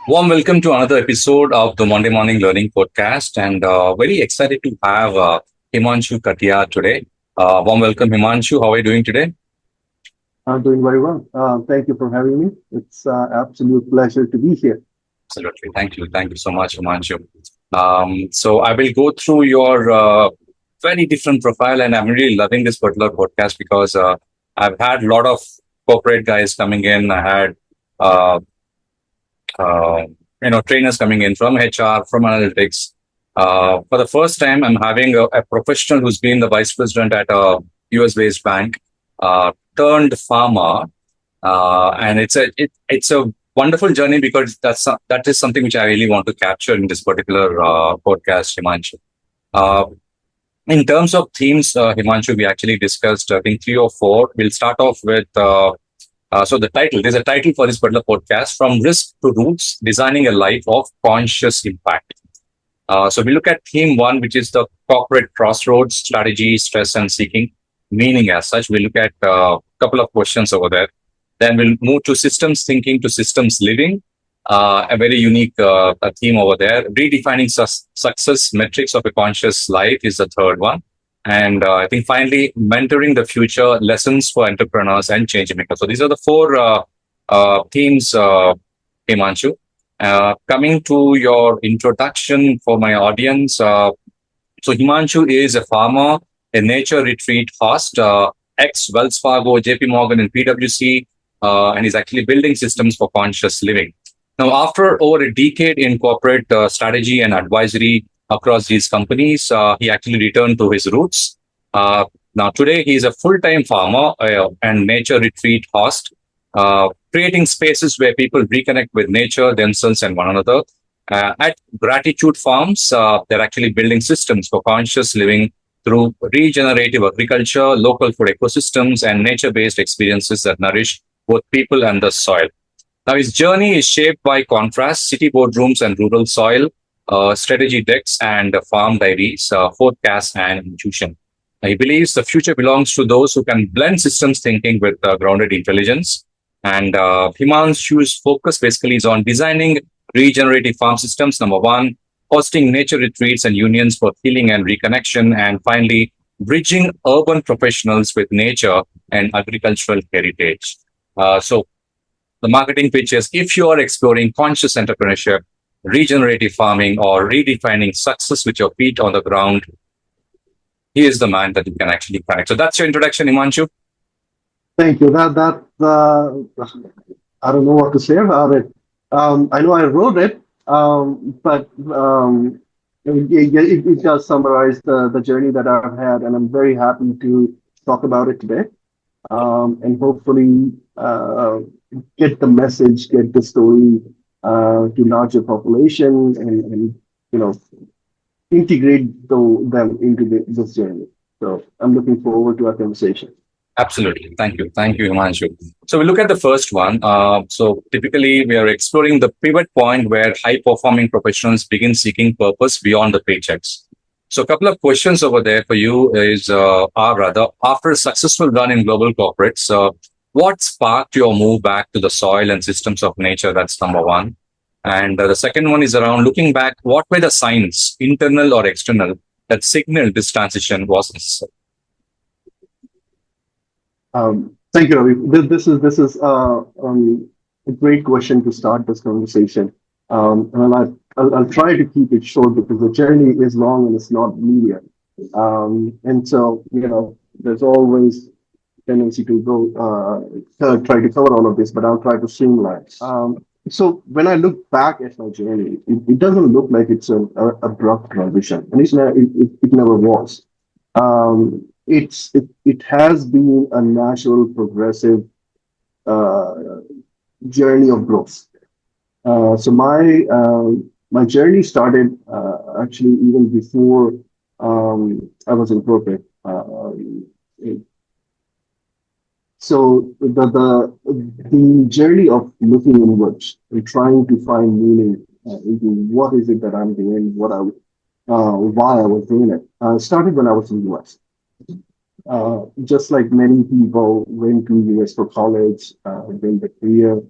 Warm welcome to another episode of the Monday Morning Learning Podcast, and very excited to have Himanshu Katiyar today. Warm welcome, Himanshu. How are you doing today? I'm doing very well. Thank you for having me. It's absolute pleasure to be here. Absolutely. Thank you. Thank you so much, Himanshu. So I will go through your very different profile, and I'm really loving this particular podcast because I've had a lot of corporate guys coming in. I had uh, uh, trainers coming in from HR, from analytics. For the first time, I'm having a professional who's been the vice president at a US-based bank, turned farmer, and it's a wonderful journey because that is something which I really want to capture in this particular podcast, Himanshu. Uh, in terms of themes, Himanshu, we actually discussed, I think, three or four. We'll start off with so the title, there's a title for this particular podcast, From Risk to Roots, Designing a Life of Conscious Impact. So we look at theme one, which is the corporate crossroads, strategy, stress, and seeking meaning as such. We look at a couple of questions over there. Then we'll move to systems thinking to systems living, a very unique theme over there. Redefining success metrics of a conscious life is the third one. And I think finally, mentoring the future, lessons for entrepreneurs and change makers. So these are the four themes, Himanshu. Coming to your introduction for my audience, so Himanshu is a farmer, a nature retreat host, ex Wells Fargo, JP Morgan, and PwC, and he's actually building systems for conscious living. Now, after over a decade in corporate strategy and advisory across these companies, he actually returned to his roots. Now, today, he is a full-time farmer and nature retreat host, creating spaces where people reconnect with nature, themselves, and one another. At Gratitude Farms, they're actually building systems for conscious living through regenerative agriculture, local food ecosystems, and nature-based experiences that nourish both people and the soil. Now, his journey is shaped by contrast, city boardrooms and rural soil, strategy decks and farm diaries, forecast and intuition. He believes the future belongs to those who can blend systems thinking with grounded intelligence. And Himanshu's focus basically is on designing regenerative farm systems, number one, hosting nature retreats and unions for healing and reconnection, and finally, bridging urban professionals with nature and agricultural heritage. So the marketing pitch is if you are exploring conscious entrepreneurship, regenerative farming, or redefining success with your feet on the ground, he is the man that you can actually connect. So that's your introduction, Himanshu. Thank you. I don't know what to say about it. I know I wrote it, but it does summarize the journey that I've had, and I'm very happy to talk about it today. And hopefully get the message, get the story to larger population, and you know integrate them into this journey. So I'm looking forward to our conversation. Absolutely. Thank you. Thank you, Himanshu. So we look at the first one. So typically we are exploring the pivot point where high performing professionals begin seeking purpose beyond the paychecks. So a couple of questions over there for you is, are rather, after a successful run in global corporates, what sparked your move back to the soil and systems of nature? That's number one. And the second one is around looking back, what were the signs, internal or external, that signaled this transition was necessary? Thank you, Ravi. This is a great question to start this conversation. And I'll try to keep it short because the journey is long and it's not linear. And so, there's always tendency to go try to cover all of this, but I'll try to streamline. So when I look back at my journey, it doesn't look like it's an abrupt transition, and it never was. It has been a natural, progressive uh, journey of growth. So my journey started actually even before I was in corporate. So the journey of looking inwards and trying to find meaning into what is it that I'm doing, why I was doing it, started when I was in the US. Just like many people went to US for college, gained a career,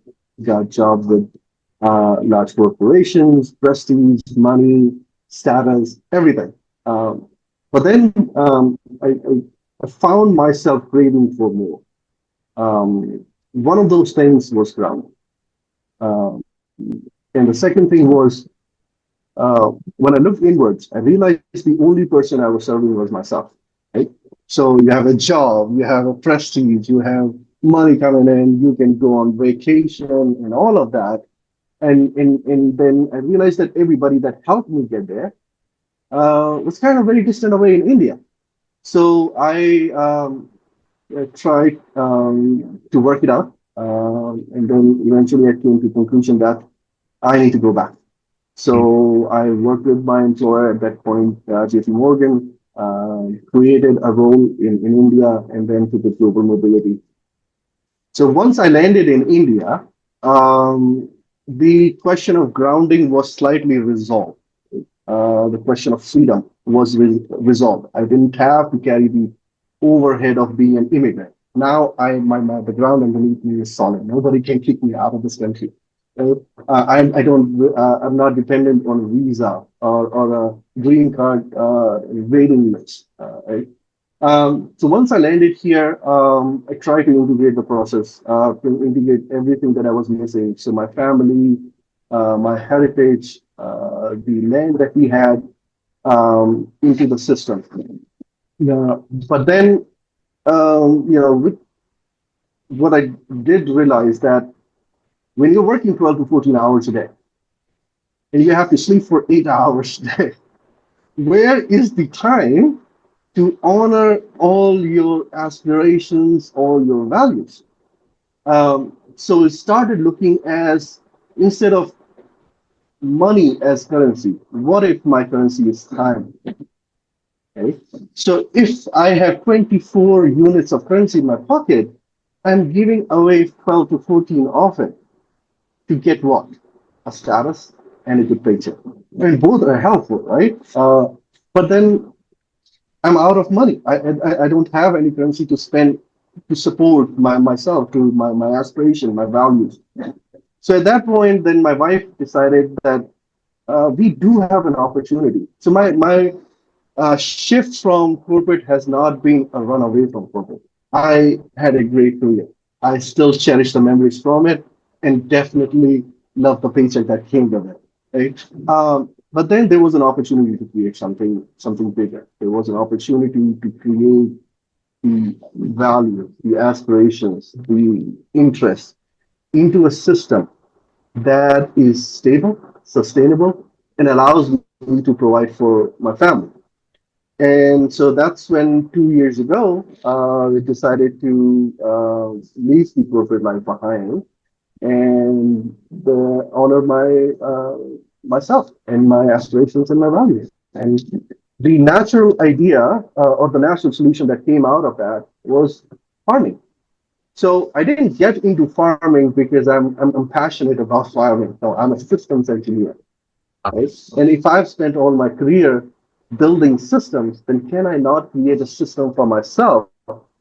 got jobs with large corporations, prestige, money, status, everything. But then I found myself craving for more. One of those things was grounding. Um, and the second thing was when I looked inwards, I realized the only person I was serving was myself. Right? So you have a job, you have a prestige, you have money coming in, you can go on vacation and all of that. And then I realized that everybody that helped me get there was kind of very distant away in India. So I tried to work it out, and then eventually I came to the conclusion that I need to go back. So I worked with my employer at that point, JP Morgan, created a role in India, and then took it global mobility. So once I landed in India, um, the question of grounding was slightly resolved. The question of freedom was resolved. I didn't have to carry the overhead of being an immigrant. Now my the ground underneath me is solid. Nobody can kick me out of this country. Right? I don't. I'm not dependent on a visa or a green card waiting list. Right? So once I landed here, I tried to integrate the process, to integrate everything that I was missing. So my family, my heritage, the land that we had, into the system. Yeah, but then, with what I did realize that when you're working 12 to 14 hours a day and you have to sleep for 8 hours a day, where is the time to honor all your aspirations, all your values? So it started looking as instead of money as currency, what if my currency is time? Okay. So if I have 24 units of currency in my pocket, I'm giving away 12 to 14 of it to get what? A status and a good paycheck. And both are helpful, right? But then I'm out of money. I don't have any currency to spend to support myself, to my aspiration, my values. So at that point, then my wife decided that we do have an opportunity. So my shift from corporate has not been a run away from corporate. I had a great career. I still cherish the memories from it, and definitely love the paycheck that came with it. Right. But then there was an opportunity to create something bigger. There was an opportunity to create the value, the aspirations, the interest into a system that is stable, sustainable, and allows me to provide for my family. And so that's when 2 years ago, we decided to leave the corporate life behind and honor myself and my aspirations and my values. And the natural idea or the natural solution that came out of that was farming. So I didn't get into farming because I'm passionate about farming. No, I'm a systems engineer. Right? And if I've spent all my career building systems, then can I not create a system for myself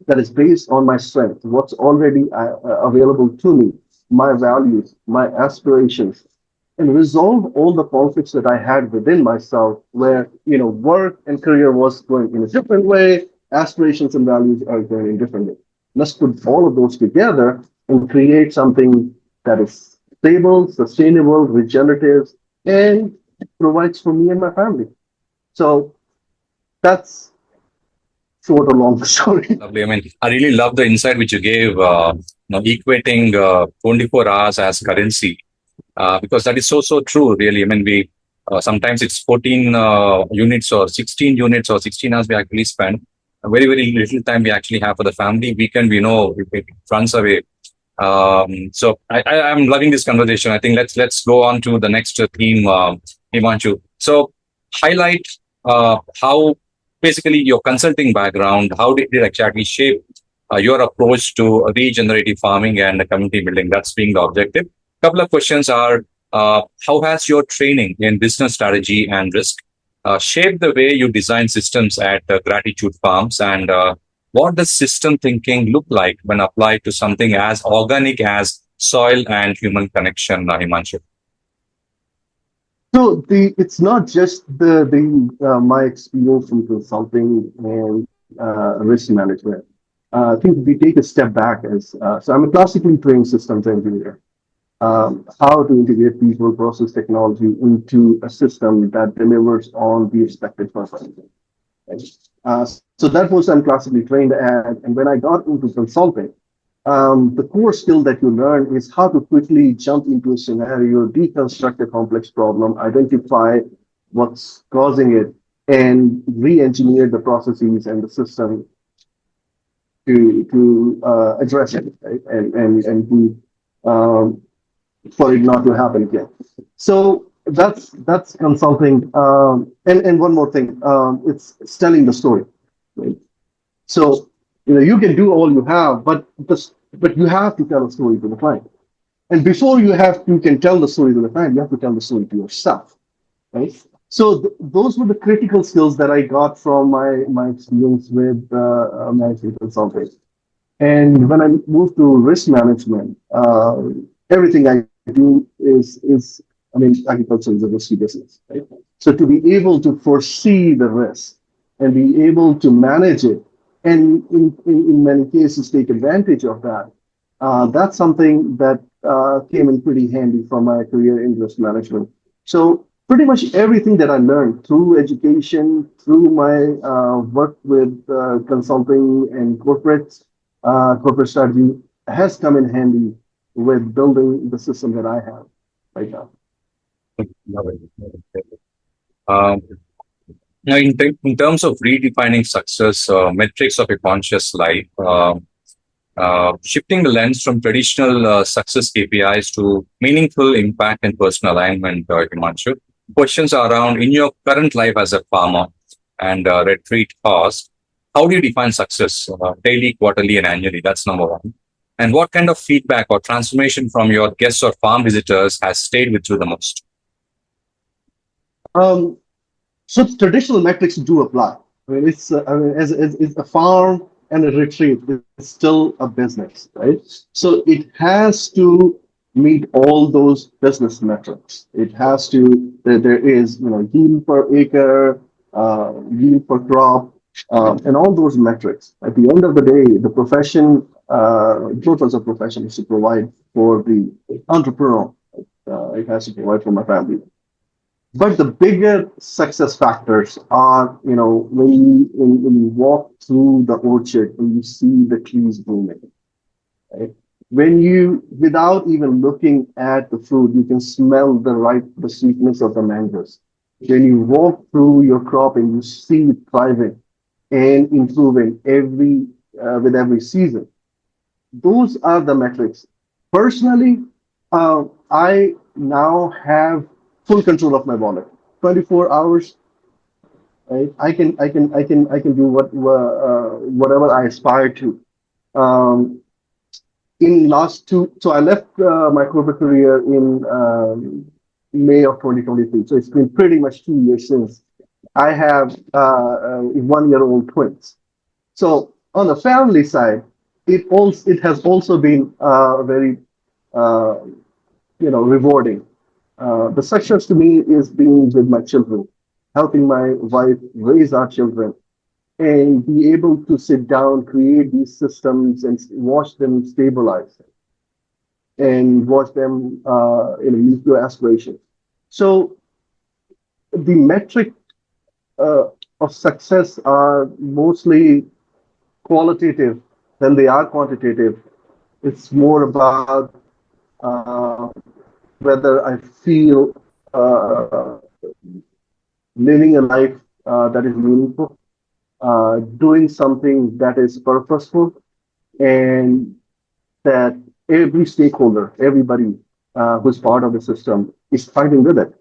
that is based on my strength, what's already available to me, my values, my aspirations, and resolve all the conflicts that I had within myself, where work and career was going in a different way, aspirations and values are going in a different way. Let's put all of those together and create something that is stable, sustainable, regenerative, and provides for me and my family. So that's short or long story. Lovely. I mean, I really love the insight which you gave, equating 24 hours as currency, because that is so true, really. I mean, we sometimes it's 14 units or 16 units or 16 hours we actually spend. Very little time we actually have for the family. Weekend, we know it runs away. So I'm loving this conversation. I think let's go on to the next theme, Himanshu. So highlight how basically your consulting background, how did it exactly shape your approach to regenerative farming and community building? That's being the objective. Couple of questions are, how has your training in business strategy and risk shaped the way you design systems at Gratitude Farms? And what does system thinking look like when applied to something as organic as soil and human connection, Himanshu? So it's not just the my experience in consulting and risk management. I think if we take a step back as so I'm a classically trained systems engineer. How to integrate people, process technology into a system that delivers on the expected performance. Right? So that was I'm classically trained at, and when I got into consulting, the core skill that you learn is how to quickly jump into a scenario, deconstruct a complex problem, identify what's causing it, and re-engineer the processes and the system to address it, right? And to for it not to happen again. So that's consulting. And one more thing, it's telling the story. Right? So you can do all you have, but you have to tell a story to the client. And before you can tell the story to the client, you have to tell the story to yourself, right? So those were the critical skills that I got from my experience with management consulting. And when I moved to risk management, everything I do is I mean, agriculture is a risky business, right? So to be able to foresee the risk and be able to manage it, and in many cases take advantage of that, that's something that came in pretty handy from my career in risk management. So pretty much everything that I learned through education, through my work with consulting and corporate strategy has come in handy with building the system that I have right now. Love it. Love it. Um, Now, in terms of redefining success metrics of a conscious life, shifting the lens from traditional success KPIs to meaningful impact and personal alignment, Himanshu. Questions are around in your current life as a farmer and retreat cost, how do you define success daily, quarterly, and annually? That's number one. And what kind of feedback or transformation from your guests or farm visitors has stayed with you the most? Um, so traditional metrics do apply. I mean, I mean, as a farm and a retreat, it's still a business, right? So it has to meet all those business metrics. It has to. There is, yield per acre, yield per crop, and all those metrics. At the end of the day, the profession, purpose of profession is to provide for the entrepreneur. It has to provide for my family. But the bigger success factors are, when you walk through the orchard and you see the trees blooming, right? When you, without even looking at the fruit, you can smell the sweetness of the mangoes. When you walk through your crop and you see it thriving and improving with every season, those are the metrics. Personally, I now have full control of my wallet. 24 hours, right? I can do whatever I aspire to. Um, in last two, so I left my corporate career in May of 2023. So it's been pretty much 2 years since I have 1-year-old twins. So on the family side, it has also been very uh, rewarding. The success to me is being with my children, helping my wife raise our children, and be able to sit down, create these systems, and watch them stabilize and watch them, meet your aspirations. So the metric uh, of success are mostly qualitative than they are quantitative. It's more about uh, whether I feel living a life that is meaningful, doing something that is purposeful, and that every stakeholder, everybody who's part of the system is fighting with it.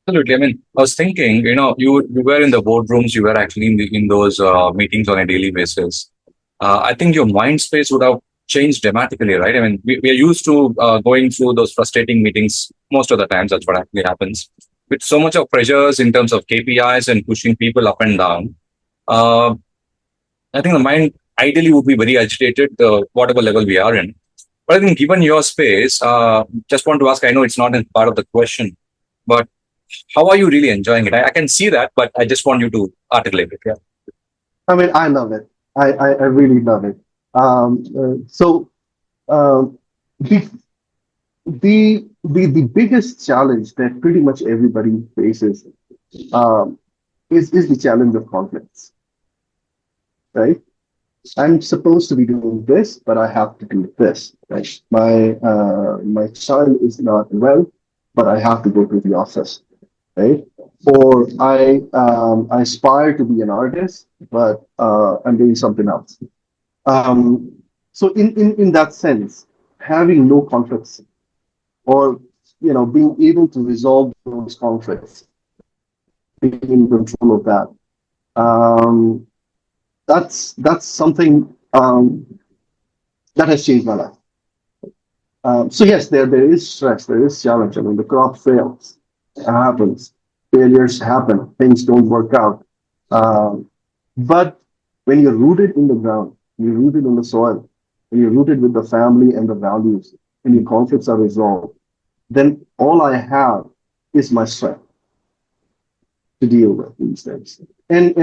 Absolutely. I mean, I was thinking, you were in the boardrooms, you were actually in those meetings on a daily basis. I think your mind space would have changed dramatically, right? I mean, we are used to going through those frustrating meetings most of the times. That's what actually happens. With so much of pressures in terms of KPIs and pushing people up and down, uh, I think the mind ideally would be very agitated, whatever level we are in. But I think given your space, just want to ask, I know it's not in part of the question, But how are you really enjoying it? I can see that, but I just want you to articulate it. Yeah. I mean, I love it. I really love it. So um, the, the biggest challenge that pretty much everybody faces um, is the challenge of conflicts, right? I'm supposed to be doing this, but I have to do this. Right? My child is not well, but I have to go to the office. Right? Or I aspire to be an artist, but I'm doing something else. Um, so in that sense, having no conflicts or being able to resolve those conflicts, being in control of that, um, that's something that has changed my life. So yes, there is stress, there is challenge. I mean, the crop fails, it happens, failures happen, things don't work out. Um, but when you're rooted in the ground, you're rooted in the soil, and you're rooted with the family and the values, and your conflicts are resolved, then all I have is my strength to deal with these things, and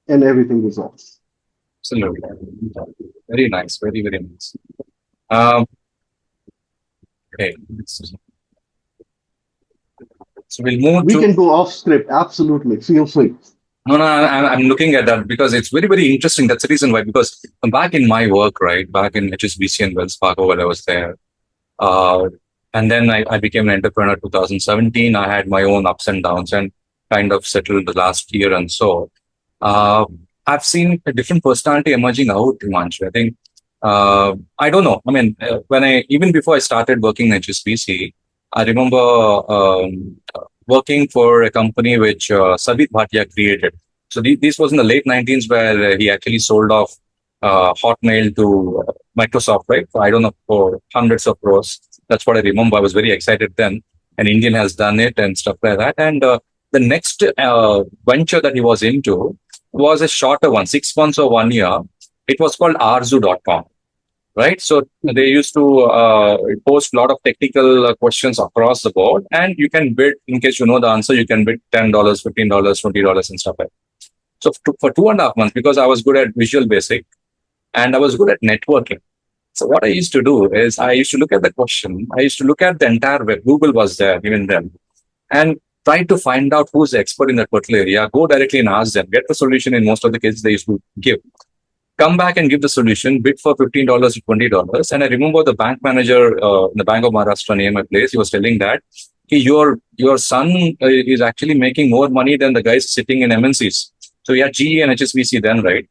everything resolves. Absolutely. Very nice. Very, very nice. Um, okay. So we'll move We to. can go off script, absolutely. Feel free. No, no, I'm looking at that because it's very, very interesting. That's the reason why. Because back in my work, right, back in HSBC and Wells Fargo, when I was there, uh, and then I became an entrepreneur 2017. I had my own ups and downs and kind of settled the last year and so. Uh, I've seen a different personality emerging out, Himanshu. I think, I don't know. I mean, even before I started working in HSBC, I remember working for a company which Sabit Bhatia created. So this was in the late 90s where he actually sold off Hotmail to Microsoft, right? I don't know, for hundreds of crores. That's what I remember. I was very excited then. An Indian has done it and stuff like that. And the next venture that he was into was a shorter one, 6 months or 1 year. It was called arzu.com, right? So they used to post a lot of technical questions across the board, and you can bid in case you know the answer. You can bid $10, $15, $20, and stuff like that. So for 2.5 months, because I was good at Visual Basic and I was good at networking. So what I used to do is I used to look at the question. I used to look at the entire web. Google was there, even then, and try to find out who's the expert in that particular area. Go directly and ask them. Get the solution. In most of the cases, they used to give. Come back and give the solution. Bid for $15 to $20. And I remember the bank manager in the Bank of Maharashtra near my place. He was telling that your son is actually making more money than the guys sitting in MNCs. So he had GE and HSBC then, right?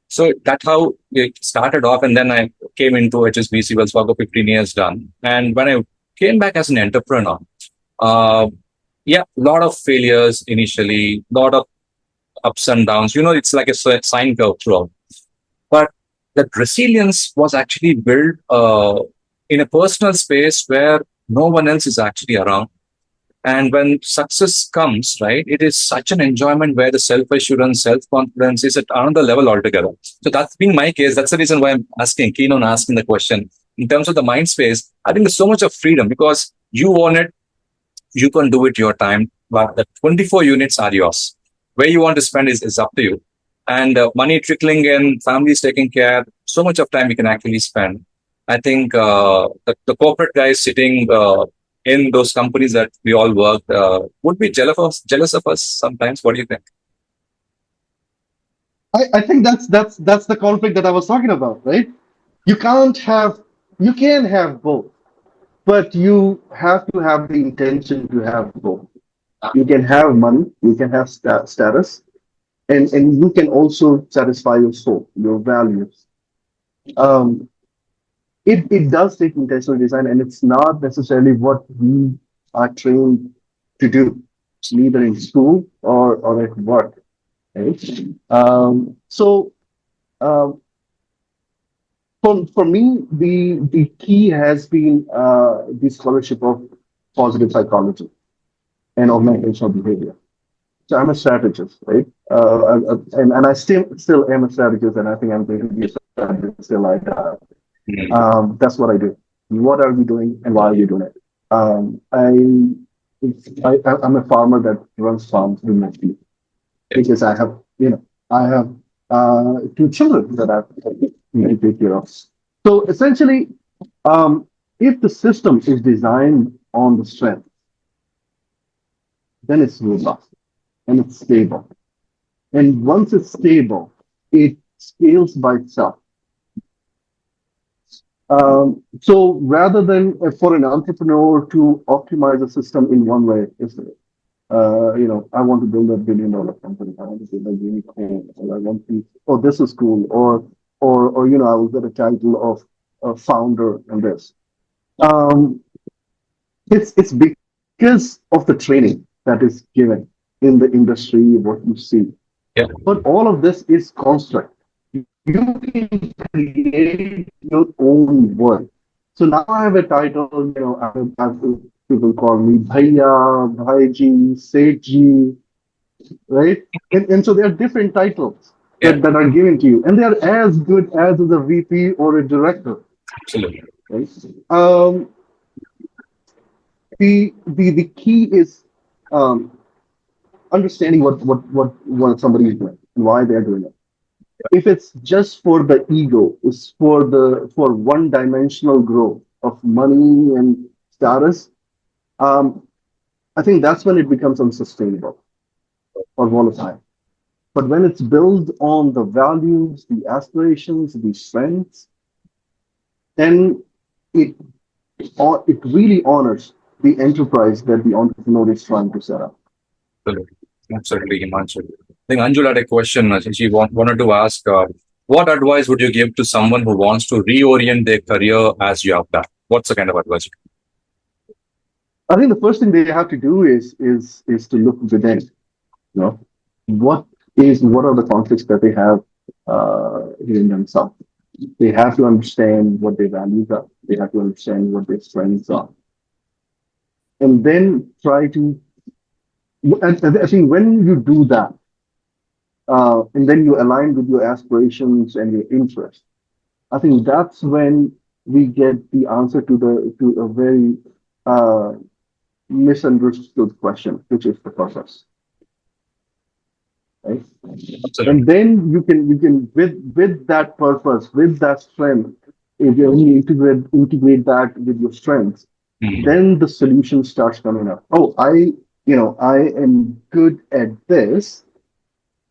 So that's how it started off. And then I came into HSBC, Wells Fargo, 15 years done. And when I came back as an entrepreneur, uh, yeah, a lot of failures initially, a lot of ups and downs. It's like a sine curve throughout. But that resilience was actually built in a personal space where no one else is actually around. And when success comes, right, it is such an enjoyment where the self assurance, self confidence is at another level altogether. So that's been my case. That's the reason why I'm keen on asking the question. In terms of the mind space, I think there's so much of freedom because you own it, you can do it your time, but the 24 units are yours. Where you want to spend is up to you. And money trickling in, families taking care, so much of time we can actually spend. I think the corporate guys sitting in those companies that we all work would be jealous of us sometimes. What do you think? I think that's the conflict that I was talking about, right? You can't have you can have both, but you have to have the intention to have both. You can have money, you can have status, and you can also satisfy your soul, your values. Um, it does take intentional design, and it's not necessarily what we are trained to do, neither in school or at work. Right? So um, for me, the key has been the scholarship of positive psychology and organizational behavior. So I'm a strategist, right? And I still am a strategist, and I think I'm going to be a strategist till I die. Mm. That's what I do. What are we doing, and why are we doing it? Um, I, I'm a farmer that runs farms remotely because I have, I have two children that I have to take care of. So essentially, um, if the system is designed on the strength, then it's robust and it's stable. And once it's stable, it scales by itself. So rather than for an entrepreneur to optimize a system in one way, is I want to build $1 billion company. I want to build a unicorn, or I want to, oh, this is cool, or I will get a title of a founder and this. Um, it's because of the training that is given in the industry, what you see. Yeah. But all of this is construct. You can create your own world. So now I have a title, people call me Bhaiya, Bhaiji, Sethi, right? And so there are different titles Yeah. that are given to you, and they are as good as a VP or a director, Absolutely. right? Um, the key is um, understanding what somebody is doing and why they're doing it. If it's just for the ego, it's for one dimensional growth of money and status, um, I think that's when it becomes unsustainable or volatile. But when it's built on the values, the aspirations, the strengths, then it it really honors the enterprise that the entrepreneur is trying to set up. Absolutely. Absolutely, Himanshu. I think Anjul had a question. She wanted to ask, what advice would you give to someone who wants to reorient their career as you have done? What's the kind of advice? I think the first thing they have to do is to look within. You know, what what are the conflicts that they have in themselves? They have to understand what their values are. They have to understand what their strengths are, and then try to. And I think when you do that, and then you align with your aspirations and your interests, I think that's when we get the answer to a very uh, misunderstood question, which is the purpose, right? And Absolutely. then you can with that purpose, with that strength, if you only integrate that with your strengths, Mhm. then the solution starts coming up. Oh, I am good at this,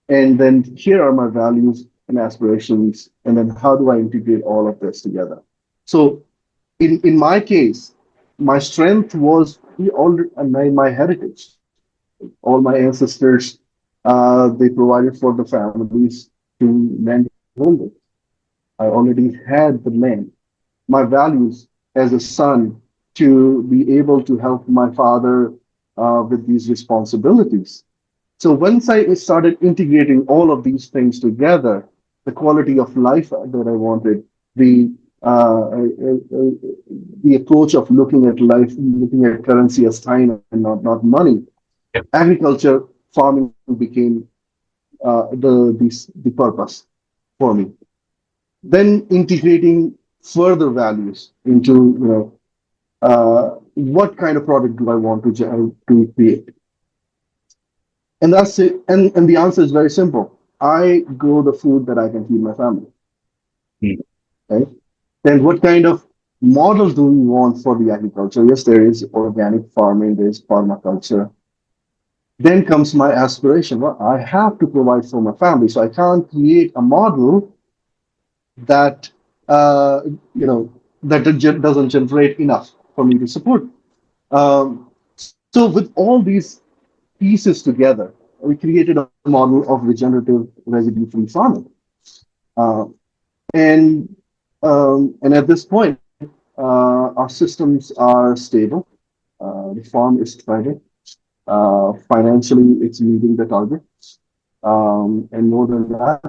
and then here are my values and aspirations, and then how do I integrate all of this together? So in my case, my strength was my heritage. All my ancestors, they provided for the families to landholders. I already had the land. My values as a son to be able to help my father with these responsibilities. So once I started integrating all of these things together, the quality of life that I wanted, the the approach of looking at life, looking at currency as time and not money, Yeah. agriculture, farming became the purpose for me. Then integrating further values into what kind of product do I want to create, and that's it. And the answer is very simple. I grow the food that I can feed my family. Mm. Right? Then what kind of model do we want for the agriculture? Yes, there is organic farming, there's permaculture. Then comes my aspiration. Well, I have to provide for my family, so I can't create a model that uh, you know doesn't generate enough for me to support. So with all these pieces together, we created a model of regenerative residue-free farming. Uh, and and at this point, our systems are stable. The farm is thriving. Financially, it's meeting the target. And more than that,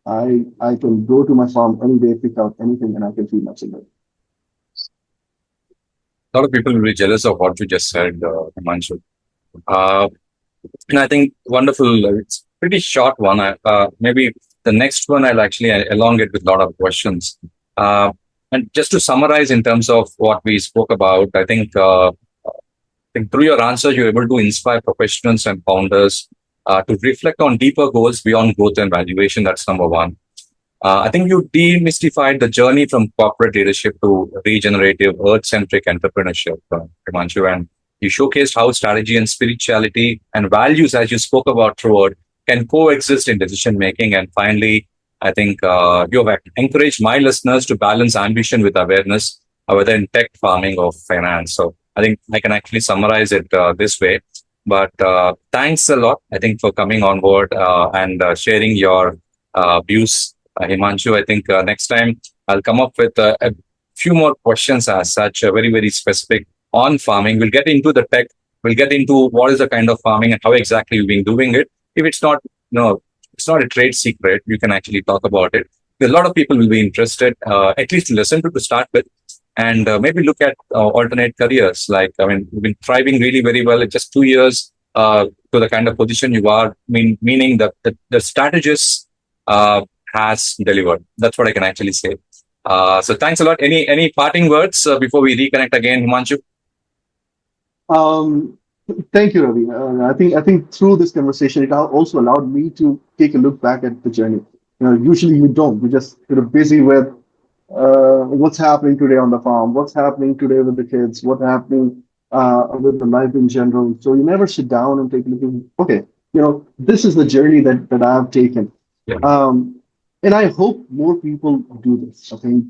I can go to my farm any day, pick out anything, and I can feed my children. A lot of people will be jealous of what you just said, Himanshu. Uh, and I think wonderful. It's pretty short one. Maybe the next one I'll actually elongate with a lot of questions. Uh, And just to summarize in terms of what we spoke about, I think through your answers, you're able to inspire professionals and founders to reflect on deeper goals beyond growth and valuation. That's number one. I think you demystified the journey from corporate leadership to regenerative, earth-centric entrepreneurship, Himanshu, and you showcased how strategy and spirituality and values, as you spoke about throughout, can coexist in decision making. And finally, I think you have encouraged my listeners to balance ambition with awareness, whether in tech, farming, or finance. So I think I can actually summarize it this way. But thanks a lot, I think, for coming on board and sharing your views, Himanshu. I think next time I'll come up with a few more questions as such, very, very specific on farming. We'll get into the tech. We'll get into what is the kind of farming and how exactly you've been doing it. If it's not, no, it's not a trade secret, you can actually talk about it. A lot of people will be interested, at least listen to start with, and maybe look at alternate careers. Like, I mean, you've been thriving really very well in just 2 years to the kind of position you are, meaning that the strategist has delivered. That's what I can actually say. So thanks a lot. Any parting words before we reconnect again, Himanshu? Um, Thank you, Ravi. I think through this conversation, it also allowed me to take a look back at the journey. Usually you don't. You're just busy with what's happening today on the farm, what's happening today with the kids, what's happening with the life in general. So you never sit down and take a look at, okay, this is the journey that I've taken. Yeah. And I hope more people do this. I think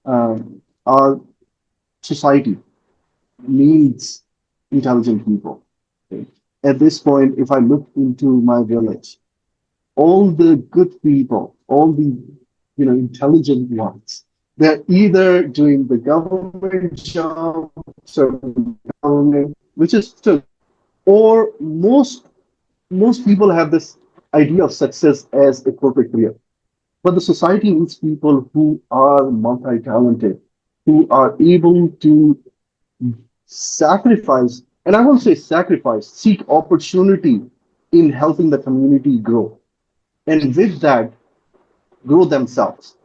our society needs intelligent people. Okay? At this point, if I look into my village, all the good people, all the intelligent ones, they're either doing the government job, serving the government, which is still, or most people have this idea of success as a corporate career. But the society needs people who are multi-talented, who are able to sacrifice, and I won't say sacrifice, seek opportunity in helping the community grow. And with that, grow themselves.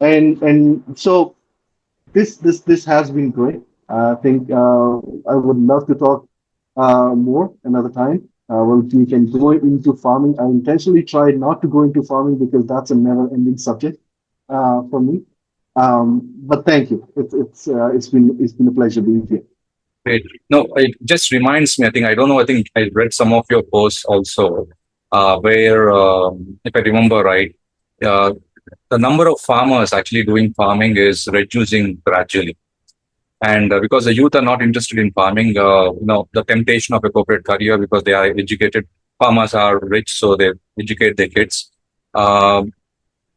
And so this has been great. I think I would love to talk more another time. Well, we can go into farming. I intentionally tried not to go into farming because that's a never-ending subject for me. But thank you. It's been a pleasure being here. Great. No, it just reminds me. I don't know. I think I read some of your posts also, where, if I remember right, uh, the number of farmers actually doing farming is reducing gradually. And because the youth are not interested in farming, the temptation of a corporate career because they are educated, farmers are rich, so they educate their kids. Um,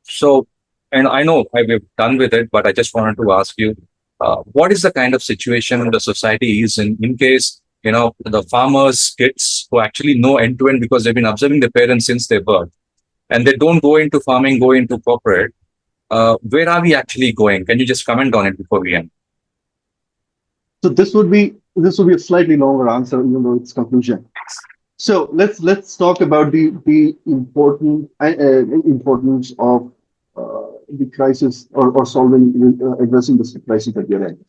so, and I know we've done with it, but I just wanted to ask you, what is the kind of situation the society is in case, the farmers' kids who actually know end to end because they've been observing the parents since their birth and they don't go into farming, go into corporate. Where are we actually going? Can you just comment on it before we end? So this would be a slightly longer answer, even though it's conclusion. So let's talk about the importance of the crisis or solving addressing this crisis that we're in.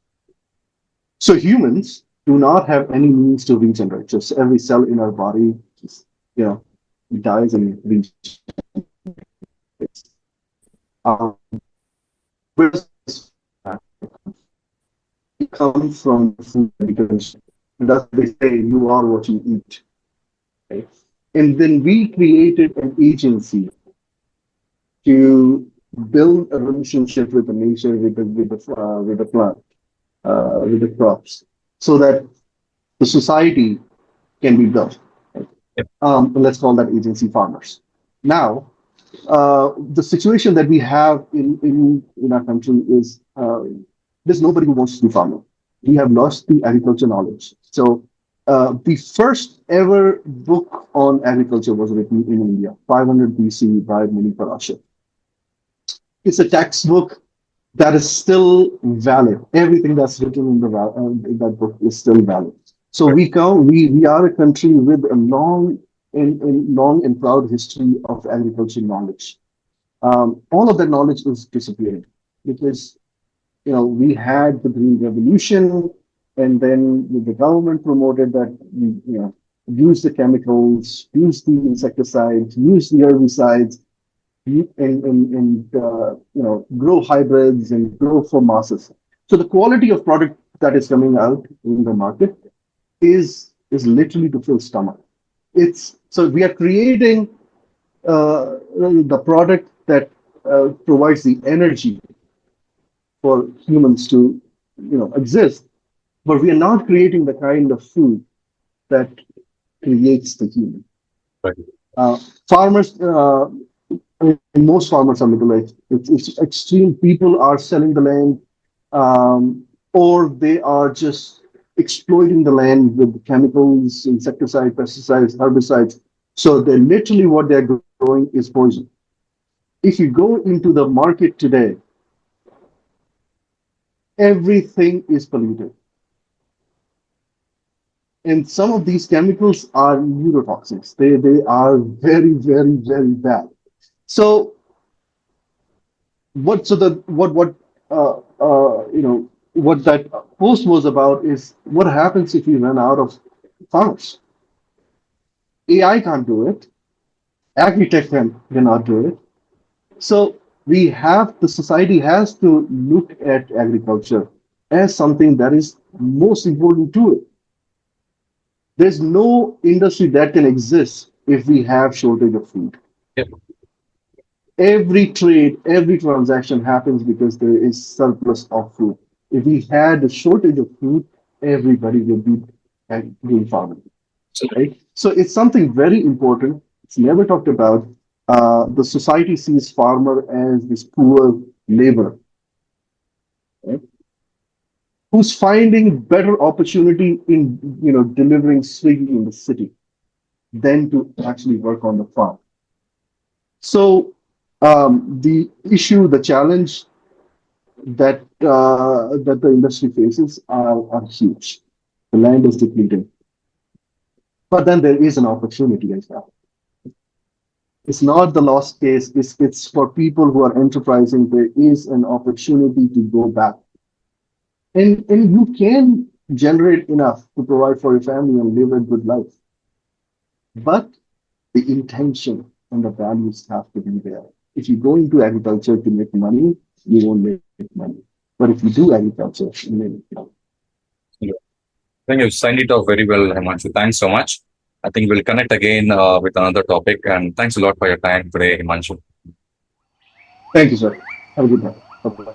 So humans do not have any means to regenerate. Just every cell in our body just dies and regenerates. Um, whereas it comes from food because that's they say you are what you eat. Right? And then we created an agency to build a relationship with the nature, with the plant, with the crops, so that the society can be built. Right? Yep. Let's call that agency farmers. Now, the situation that we have in our country is there's nobody who wants to do farming. We have lost the agriculture knowledge. So the first ever book on agriculture was written in India, 500 BC by Muni Parashar. It's a textbook that is still valid. Everything that's written in that book is still valid. So Right. we are a country with a long and proud history of agriculture knowledge. All of that knowledge is disappearing because we had the green revolution, and then the government promoted that we, use the chemicals, use the insecticides, use the herbicides, and grow hybrids and grow for masses. So the quality of product that is coming out in the market is literally to fill stomach. It's so we are creating the product that provides the energy for humans to exist, but we are not creating the kind of food that creates the human. Right. Uh, farmers, most farmers are middle-aged. It's extreme. People are selling the land, or they are just exploiting the land with chemicals, insecticides, pesticides, herbicides. So they literally what they're growing is poison. If you go into the market today, everything is polluted. And some of these chemicals are neurotoxins. They are very, very, very bad. So what that post was about is what happens if we run out of farmers. AI can't do it. Agri-tech cannot do it. So the society has to look at agriculture as something that is most important to it. There's no industry that can exist if we have shortage of food. Yep. Every trade, every transaction happens because there is surplus of food. If we had a shortage of food, everybody would be doing farming, right? So it's something very important. It's never talked about. The society sees farmer as this poor labor, right? Who's finding better opportunity in delivering Swiggy in the city than to actually work on the farm. So the issue, the challenge that the industry faces are huge. The land is depleted, but then there is an opportunity as well. It's not the lost case. It's for people who are enterprising. There is an opportunity to go back, and you can generate enough to provide for your family and live a good life. But the intention and the values have to be there. If you go into agriculture to make money, you won't make money. But if you do agriculture, you make money. Yeah. I think you've signed it off very well, Himanshu. Thanks so much. I think we'll connect again with another topic. And thanks a lot for your time today, Himanshu. Thank you, sir. Have a good night. Bye-bye.